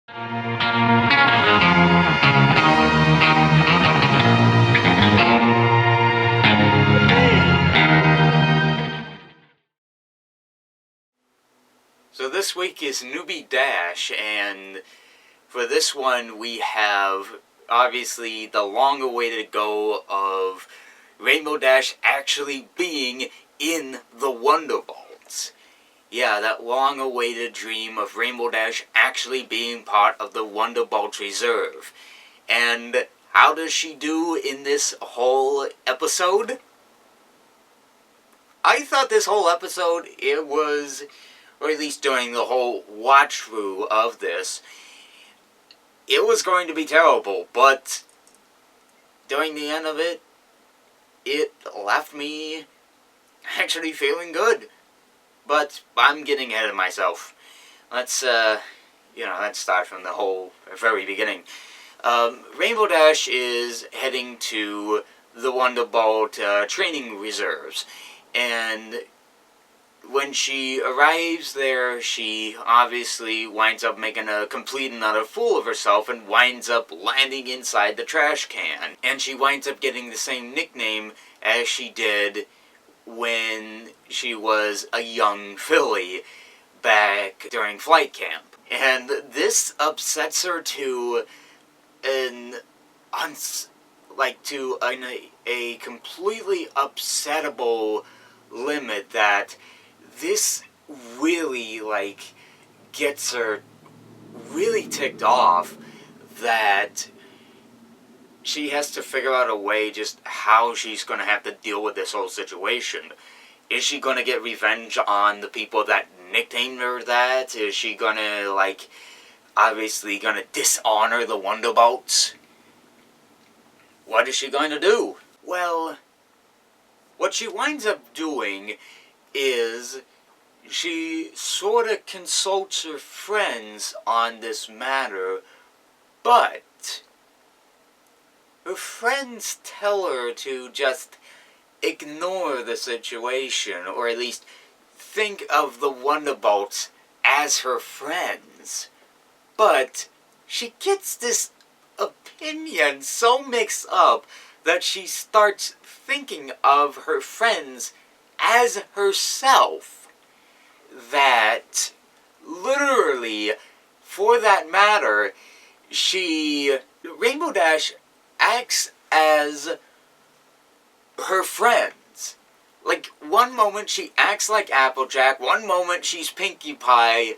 So this week is Newbie Dash, and for this one we have obviously the long-awaited go of Rainbow Dash actually being in the Wonderbolts. Yeah, that long-awaited dream of Rainbow Dash actually being part of the Wonderbolts Reserve. And how does she do in this whole episode? I thought this whole episode, it was, or at least during the whole watch-through of this, it was going to be terrible, but during the end of it, it left me actually feeling good. But I'm getting ahead of myself. Let's start from the very beginning. Rainbow Dash is heading to the Wonderbolt training reserves, and when she arrives there, she obviously winds up making a complete and utter fool of herself and winds up landing inside the trash can. And she winds up getting the same nickname as she did when she was a young filly back during flight camp. And this upsets her to a completely upsettable limit that this really, gets her really ticked off that she has to figure out a way just how she's going to have to deal with this whole situation. Is she going to get revenge on the people that nicknamed her that? Is she going to, obviously going to dishonor the Wonderbolts? What is she going to do? Well, what she winds up doing is she sort of consults her friends on this matter, but her friends tell her to just ignore the situation, or at least think of the Wonderbolts as her friends. But she gets this opinion so mixed up that she starts thinking of her friends as herself that literally, for that matter, Rainbow Dash acts as her friends. One moment she acts like Applejack, one moment she's Pinkie Pie,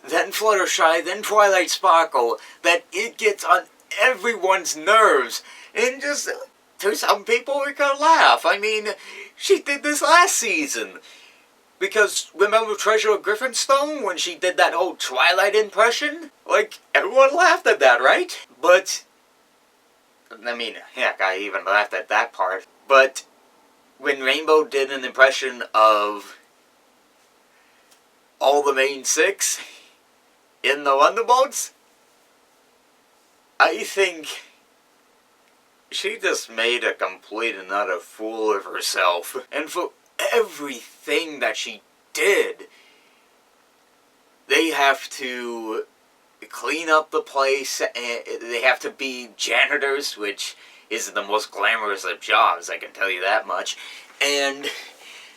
then Fluttershy, then Twilight Sparkle, that it gets on everyone's nerves, and just, to some people we can laugh. I mean, she did this last season. Because, remember Treasure of Griffinstone, when she did that whole Twilight impression? Everyone laughed at that, right? But, I mean, heck, I even laughed at that part. But, when Rainbow did an impression of all the main six in the Wonderbolts, I think she just made a complete and utter fool of herself. And for everything that she did, they have to clean up the place, and they have to be janitors, which isn't the most glamorous of jobs, I can tell you that much. And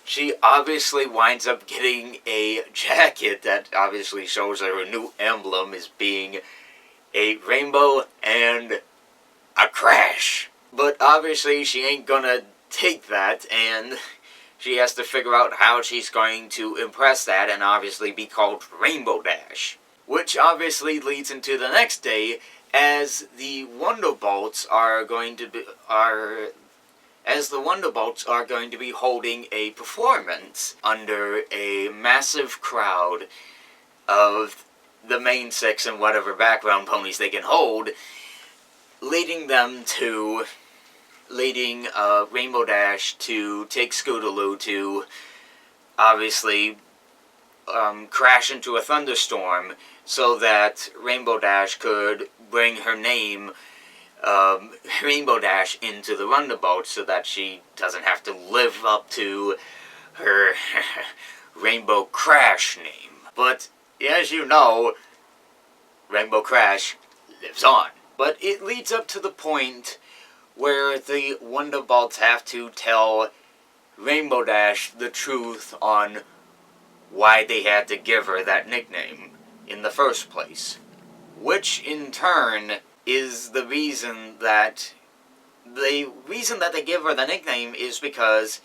she obviously winds up getting a jacket that obviously shows her new emblem as being a rainbow and a crash. But obviously she ain't gonna take that, and she has to figure out how she's going to impress that and obviously be called Rainbow Dash. Which obviously leads into the next day, as the Wonderbolts are going to be holding a performance under a massive crowd of the main six and whatever background ponies they can hold, leading Rainbow Dash to take Scootaloo to obviously crash into a thunderstorm so that Rainbow Dash could bring her name, Rainbow Dash, into the Wonderbolts so that she doesn't have to live up to her Rainbow Crash name. But, as you know, Rainbow Crash lives on. But it leads up to the point where the Wonderbolts have to tell Rainbow Dash the truth on why they had to give her that nickname in the first place. Which, in turn, is the reason that they give her the nickname is because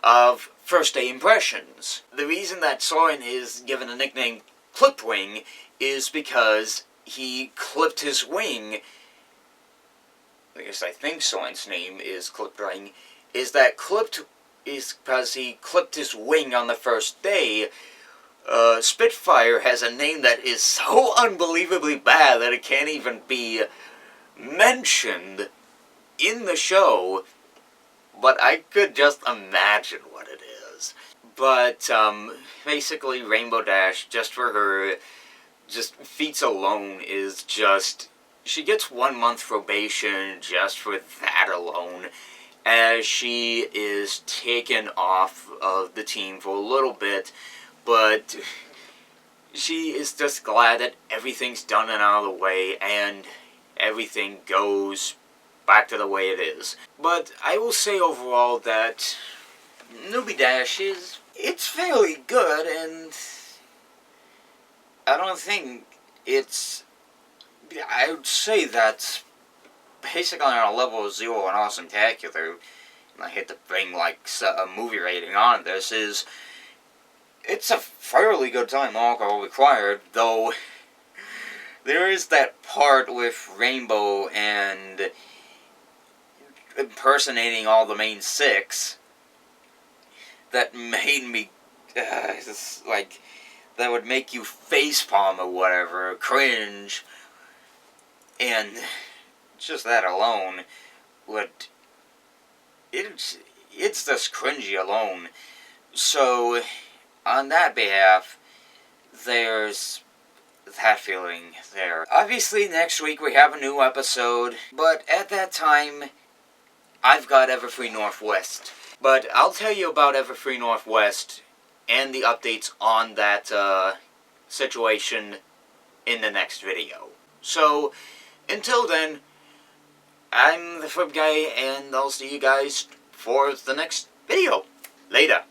of first day impressions. The reason that Soren is given the nickname Clipwing is because he clipped his wing. I guess I think Soren's name is Clipwing. Is because he clipped his wing on the first day. Spitfire has a name that is so unbelievably bad that it can't even be mentioned in the show, but I could just imagine what it is. But, basically Rainbow Dash, just for her, just feats alone is just, she gets 1 month probation just for that alone, as she is taken off of the team for a little bit, but she is just glad that everything's done and out of the way, and everything goes back to the way it is. But I will say overall that Newbie Dash it's fairly good, and I don't think it's, I would say that's basically on a level of 0 and awesome-tacular, and I hate to bring like a movie rating on this, it's a fairly good time, alcohol required, though there is that part with Rainbow and impersonating all the main 6 that made me, just like, that would make you facepalm or whatever, cringe, and just that alone would, it's just cringy alone. So, on that behalf, there's that feeling there. Obviously, next week we have a new episode, but at that time, I've got Everfree Northwest. But I'll tell you about Everfree Northwest and the updates on that situation in the next video. So, until then, I'm the Flip Guy, and I'll see you guys for the next video. Later.